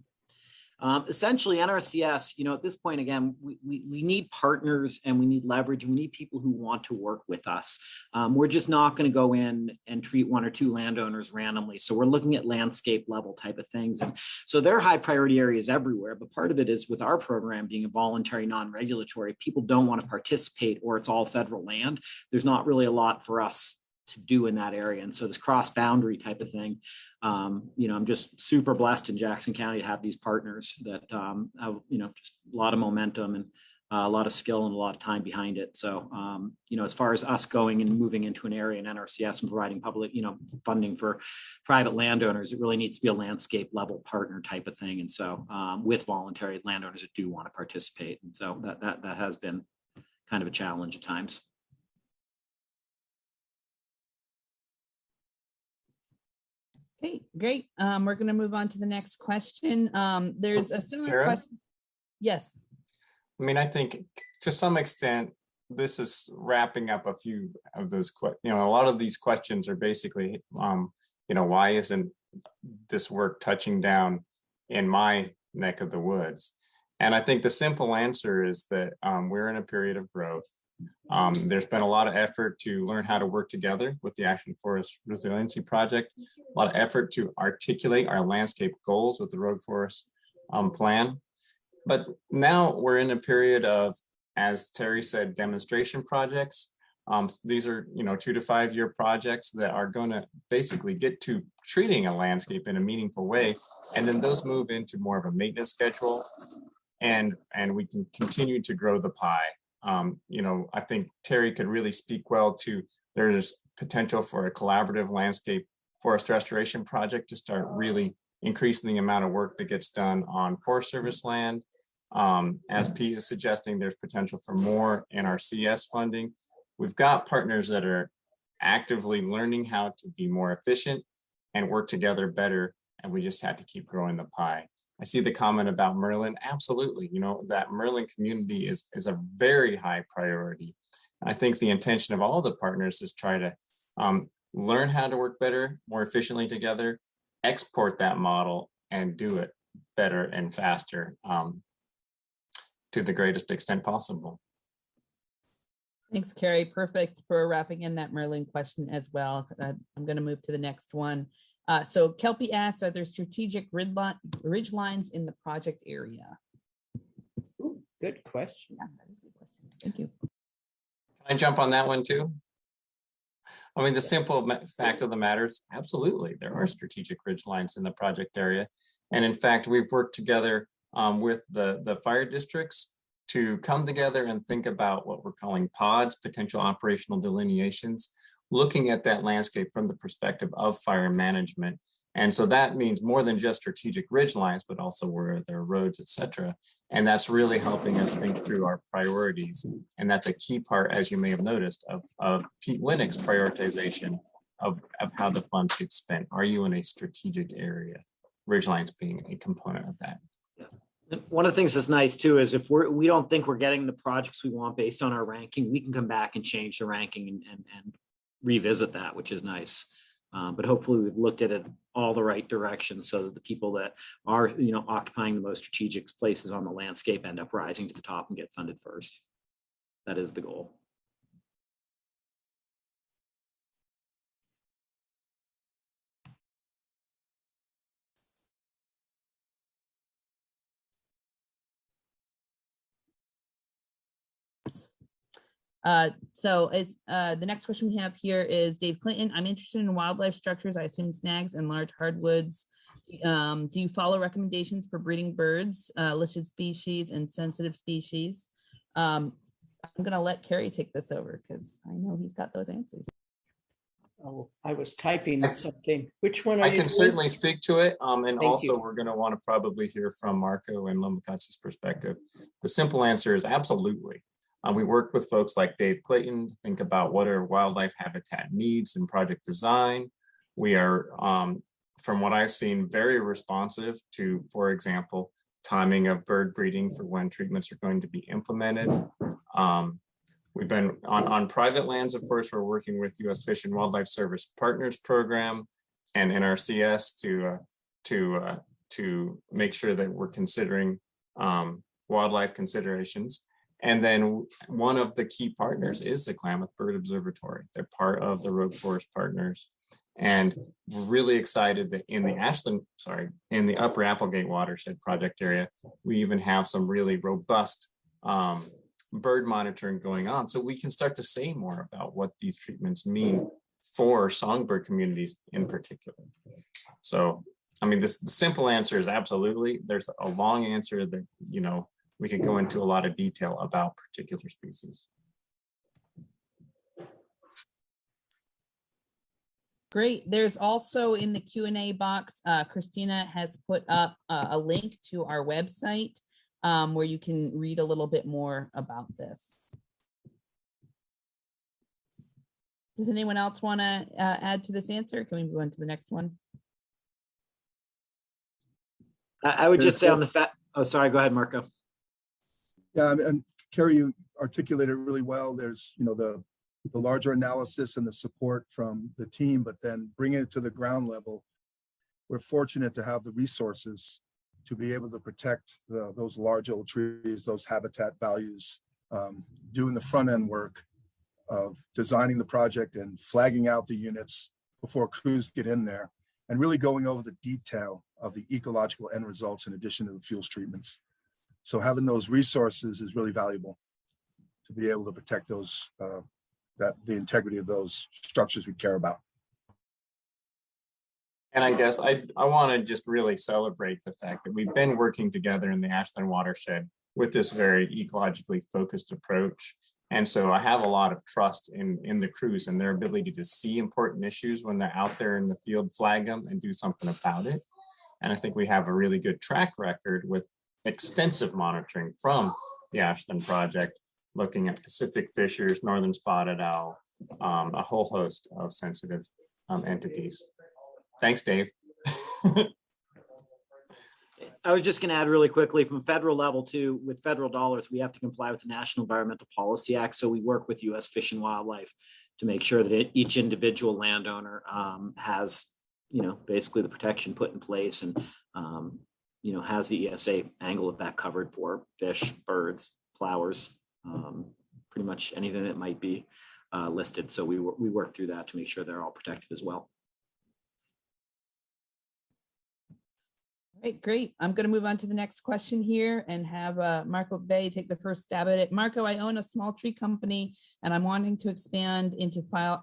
Essentially, NRCS, at this point, again, we need partners and we need leverage and we need people who want to work with us. We're just not going to go in and treat 1 or 2 landowners randomly. So we're looking at landscape level type of things. And so there are high priority areas everywhere, but part of it is with our program being a voluntary, non-regulatory, people don't want to participate or it's all federal land. There's not really a lot for us to do in that area. And so this cross boundary type of thing, I'm just super blessed in Jackson County to have these partners that have, just a lot of momentum and a lot of skill and a lot of time behind it. So, as far as us going and moving into an area in NRCS and providing public, funding for private landowners, it really needs to be a landscape level partner type of thing. And so with voluntary landowners that do want to participate. And so that has been kind of a challenge at times. Okay, great. We're going to move on to the next question. There's a similar Sarah? question. Yes. I mean, I think to some extent, this is wrapping up a few of those, a lot of these questions are basically, why isn't this work touching down in my neck of the woods? And I think the simple answer is that we're in a period of growth. There's been a lot of effort to learn how to work together with the Action Forest Resiliency Project, a lot of effort to articulate our landscape goals with the Road Forest Plan. But now we're in a period of, as Terry said, demonstration projects. These are, 2 to 5 year projects that are going to basically get to treating a landscape in a meaningful way. And then those move into more of a maintenance schedule and we can continue to grow the pie. I think Terry could really speak well to, there's potential for a collaborative landscape forest restoration project to start really increasing the amount of work that gets done on Forest Service land. As Pete is suggesting, there's potential for more NRCS funding. We've got partners that are actively learning how to be more efficient and work together better, and we just had to keep growing the pie. I see the comment about Merlin. Absolutely. That Merlin community is a very high priority. I think the intention of all the partners is try to learn how to work better, more efficiently together, export that model, and do it better and faster to the greatest extent possible. Thanks, Carrie. Perfect for wrapping in that Merlin question as well. I'm going to move to the next one. So Kelpie asked, are there strategic ridge lines in the project area? Ooh, good question. Yeah, that is a good question. Thank you. Can I jump on that one too? I mean, the simple fact of the matter is absolutely, there are strategic ridge lines in the project area. And in fact, we've worked together with the fire districts to come together and think about what we're calling pods, potential operational delineations, looking at that landscape from the perspective of fire management. And so that means more than just strategic ridge lines, but also where there are roads, et cetera. And that's really helping us think through our priorities. And that's a key part, as you may have noticed, of Pete Winnick's prioritization of how the funds get spent. Are you in a strategic area? Ridge lines being a component of that. One of the things that's nice too is if we don't think we're getting the projects we want based on our ranking, we can come back and change the ranking and revisit that, which is nice. But hopefully we've looked at it all the right directions so that the people that are occupying the most strategic places on the landscape end up rising to the top and get funded first. That is the goal. So the next question we have here is Dave Clinton. I'm interested in wildlife structures. I assume snags and large hardwoods. Do you follow recommendations for breeding birds, listed species and sensitive species? I'm going to let Kerry take this over because I know he's got those answers. Oh, I was typing something. Which one are I you can doing? certainly speak to it. And Thank also you. we're going to want to probably hear from Marco and Lomakatsi's perspective. The simple answer is absolutely. We work with folks like Dave Clayton to think about what are wildlife habitat needs in project design. We are, from what I've seen, very responsive to, for example, timing of bird breeding for when treatments are going to be implemented. We've been on private lands, of course, we're working with U.S. Fish and Wildlife Service Partners Program and NRCS to make sure that we're considering wildlife considerations. And then one of the key partners is the Klamath Bird Observatory. They're part of the Rogue Forest Partners. And we're really excited that in the Upper Applegate Watershed project area, we even have some really robust bird monitoring going on. So we can start to say more about what these treatments mean for songbird communities in particular. So, I mean, the simple answer is absolutely. There's a long answer that, we could go into a lot of detail about particular species. Great. There's also in the Q&A box, Christina has put up a link to our website where you can read a little bit more about this. Does anyone else want to add to this answer? Can we move on to the next one? I would just say on the fact, oh, sorry, go ahead, Marco. Yeah, and Kerry, you articulated really well. There's, the larger analysis and the support from the team, but then bringing it to the ground level, we're fortunate to have the resources to be able to protect those large old trees, those habitat values, doing the front end work of designing the project and flagging out the units before crews get in there, and really going over the detail of the ecological end results in addition to the fuels treatments. So having those resources is really valuable to be able to protect those, the integrity of those structures we care about. And I guess I want to just really celebrate the fact that we've been working together in the Ashland watershed with this very ecologically focused approach. And so I have a lot of trust in the crews and their ability to see important issues when they're out there in the field, flag them and do something about it. And I think we have a really good track record with extensive monitoring from the Ashland project, looking at Pacific fishers, northern spotted owl, a whole host of sensitive entities. Thanks, Dave. I was just going to add really quickly from federal level too, with federal dollars, we have to comply with the National Environmental Policy Act. So we work with U.S. Fish and Wildlife to make sure that each individual landowner has, basically the protection put in place and, has the ESA angle of that covered for fish, birds, flowers, pretty much anything that might be listed. So we work through that to make sure they're all protected as well. Great, great. I'm going to move on to the next question here and have Marco Bay take the first stab at it. Marco, I own a small tree company and I'm wanting to expand into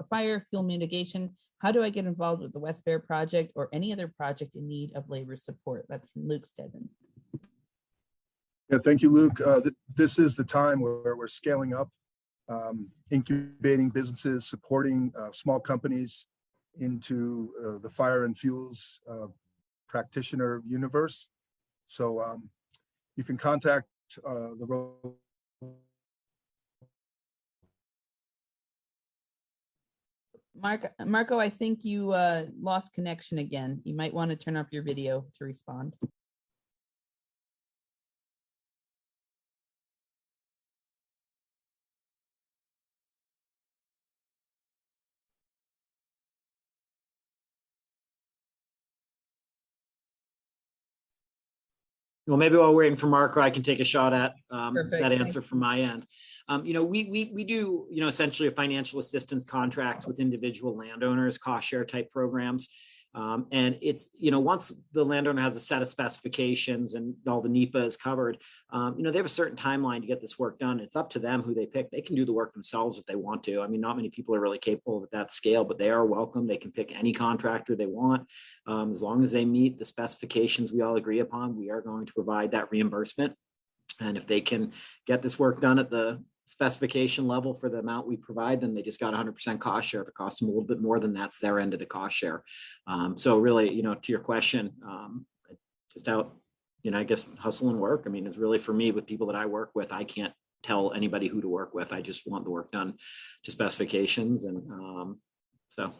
fire fuel mitigation. How do I get involved with the West Bear project or any other project in need of labor support? That's from Luke Steadman. Yeah, thank you, Luke. This is the time where we're scaling up, incubating businesses, supporting small companies into the fire and fuels practitioner universe. So you can contact the Marco, I think you lost connection again. You might want to turn up your video to respond. Well, maybe while we're waiting for Marco, I can take a shot at that answer Thanks. from my end. We do, essentially a financial assistance contracts with individual landowners, cost share type programs. And it's, once the landowner has a set of specifications and all the NEPA is covered, they have a certain timeline to get this work done. It's up to them who they pick. They can do the work themselves if they want to. I mean, not many people are really capable at that scale, but they are welcome. They can pick any contractor they want. As long as they meet the specifications we all agree upon, we are going to provide that reimbursement. And if they can get this work done at the specification level for the amount we provide, then they just got 100% cost share. If it costs them a little bit more than that's their end of the cost share. So really, to your question, just out, I guess hustle and work. I mean, it's really for me with people that I work with, I can't tell anybody who to work with. I just want the work done to specifications. And so.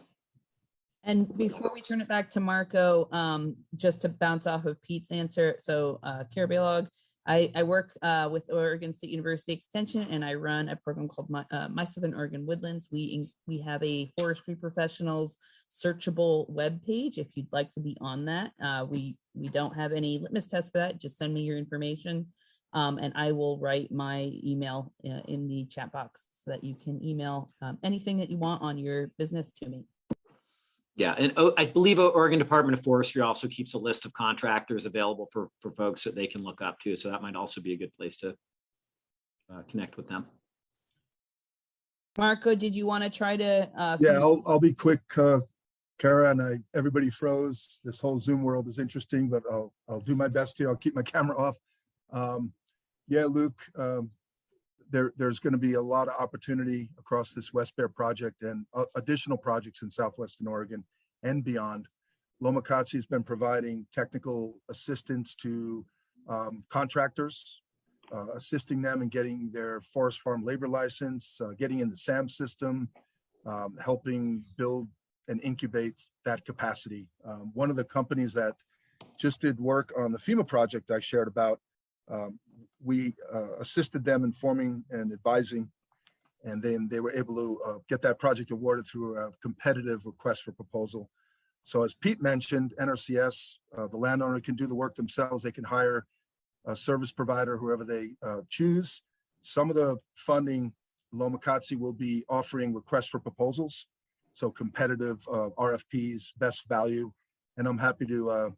And before we turn it back to Marco, just to bounce off of Pete's answer. So Carabalog, I work with Oregon State University Extension, and I run a program called My Southern Oregon Woodlands. We have a forestry professionals searchable web page. If you'd like to be on that, we don't have any litmus tests for that. Just send me your information, and I will write my email in the chat box so that you can email anything that you want on your business to me. Yeah, and I believe Oregon Department of Forestry also keeps a list of contractors available for folks that they can look up to. So that might also be a good place to connect with them. Marco, did you want to try to? Yeah, I'll be quick, Kara, and everybody froze. This whole Zoom world is interesting, but I'll do my best here. I'll keep my camera off. Yeah, Luke, there's going to be a lot of opportunity across this West Bear project and additional projects in Southwestern Oregon and beyond. Loma Katsi has been providing technical assistance to contractors, assisting them in getting their forest farm labor license, getting in the SAM system, helping build and incubate that capacity. One of the companies that just did work on the FEMA project I shared about, we assisted them in forming and advising, and then they were able to get that project awarded through a competitive request for proposal. So as Pete mentioned, NRCS, the landowner can do the work themselves. They can hire a service provider, whoever they choose. Some of the funding, Loma Katsi will be offering requests for proposals, so competitive RFPs, best value, and I'm happy to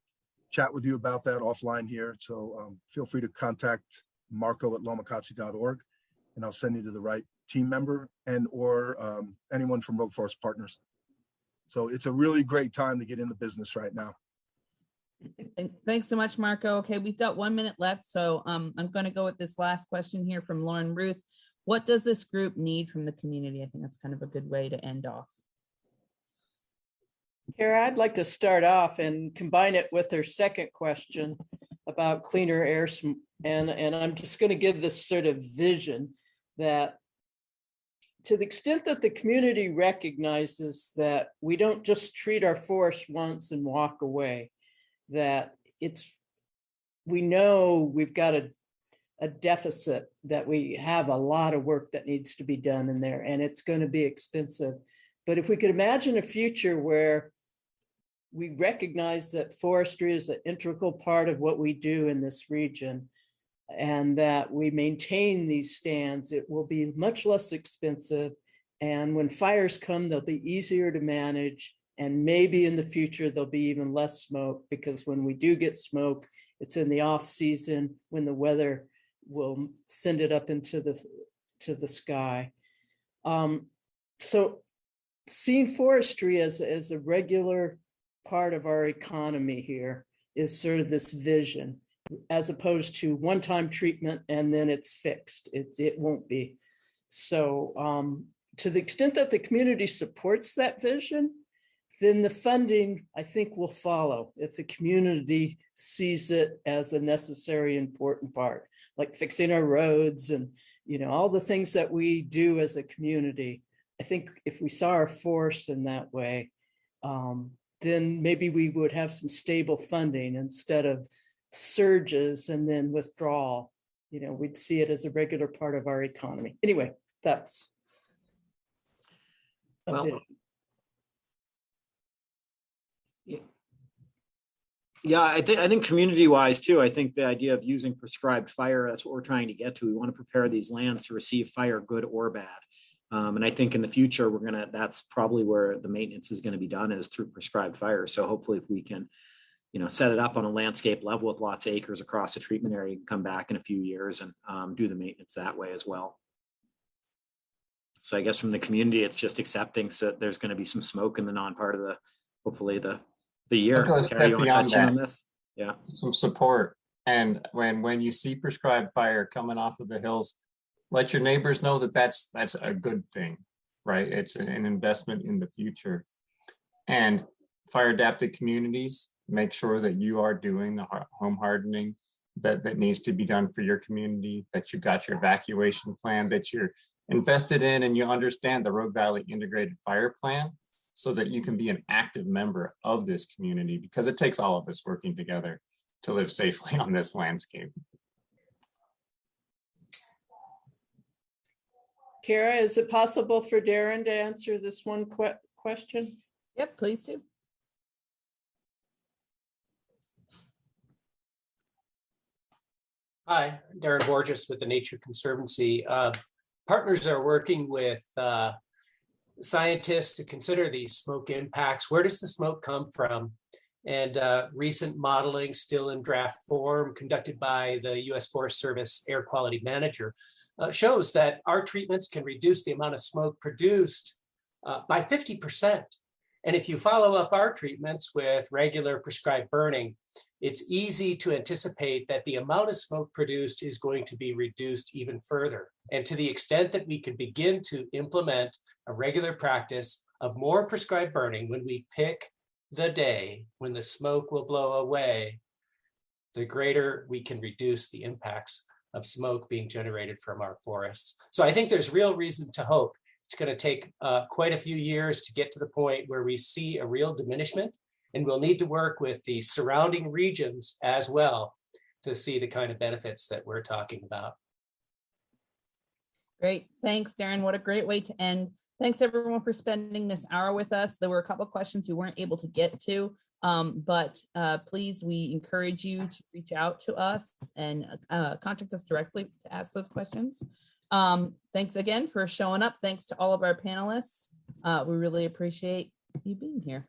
chat with you about that offline here. So feel free to contact Marco at lomakatsi.org, and I'll send you to the right team member and or anyone from Rogue Forest Partners. So it's a really great time to get in the business right now. Thanks so much, Marco. Okay, we've got 1 minute left. So I'm going to go with this last question here from Lauren Ruth. What does this group need from the community? I think that's kind of a good way to end off. Kara, I'd like to start off and combine it with her second question about cleaner air. And I'm just going to give this sort of vision that to the extent that the community recognizes that we don't just treat our forest once and walk away, that it's we know we've got a deficit, that we have a lot of work that needs to be done in there, and it's going to be expensive. But if we could imagine a future where we recognize that forestry is an integral part of what we do in this region, and that we maintain these stands, it will be much less expensive. And when fires come, they'll be easier to manage. And maybe in the future, there'll be even less smoke, because when we do get smoke, it's in the off season when the weather will send it up into the sky. So seeing forestry as a regular part of our economy here is sort of this vision, as opposed to one-time treatment and then it's fixed. It won't be. So to the extent that the community supports that vision, then the funding, I think, will follow if the community sees it as a necessary, important part, like fixing our roads and, all the things that we do as a community. I think if we saw our force in that way, then maybe we would have some stable funding instead of surges and then withdrawal. We'd see it as a regular part of our economy. Anyway, that's Well, yeah, I think community wise too, I think the idea of using prescribed fire, that's what we're trying to get to. We want to prepare these lands to receive fire, good or bad. And I think in the future, that's probably where the maintenance is going to be done, is through prescribed fire. So hopefully if we can, set it up on a landscape level with lots of acres across a treatment area, come back in a few years and do the maintenance that way as well. So I guess from the community, it's just accepting that there's going to be some smoke in the non-part of hopefully the year. I'll go a Terry, you step want to beyond touch in on that. this? Yeah. Some support. And when you see prescribed fire coming off of the hills, let your neighbors know that that's a good thing, right? It's an investment in the future. And fire adapted communities, make sure that you are doing the home hardening that needs to be done for your community, that you got your evacuation plan, that you're invested in, and you understand the Rogue Valley Integrated Fire Plan, so that you can be an active member of this community, because it takes all of us working together to live safely on this landscape. Kara, is it possible for Darren to answer this one question? Yep, please do. Hi, Darren Borges with the Nature Conservancy. Partners are working with scientists to consider these smoke impacts. Where does the smoke come from? And recent modeling, still in draft form, conducted by the U.S. Forest Service Air Quality Manager, shows that our treatments can reduce the amount of smoke produced by 50%. And if you follow up our treatments with regular prescribed burning, it's easy to anticipate that the amount of smoke produced is going to be reduced even further. And to the extent that we can begin to implement a regular practice of more prescribed burning, when we pick the day when the smoke will blow away, the greater we can reduce the impacts of smoke being generated from our forests. So I think there's real reason to hope. It's going to take quite a few years to get to the point where we see a real diminishment, and we'll need to work with the surrounding regions as well to see the kind of benefits that we're talking about. Great. Thanks, Darren. What a great way to end. Thanks everyone for spending this hour with us. There were a couple of questions we weren't able to get to, but please, we encourage you to reach out to us and contact us directly to ask those questions. Thanks again for showing up. Thanks to all of our panelists. We really appreciate you being here.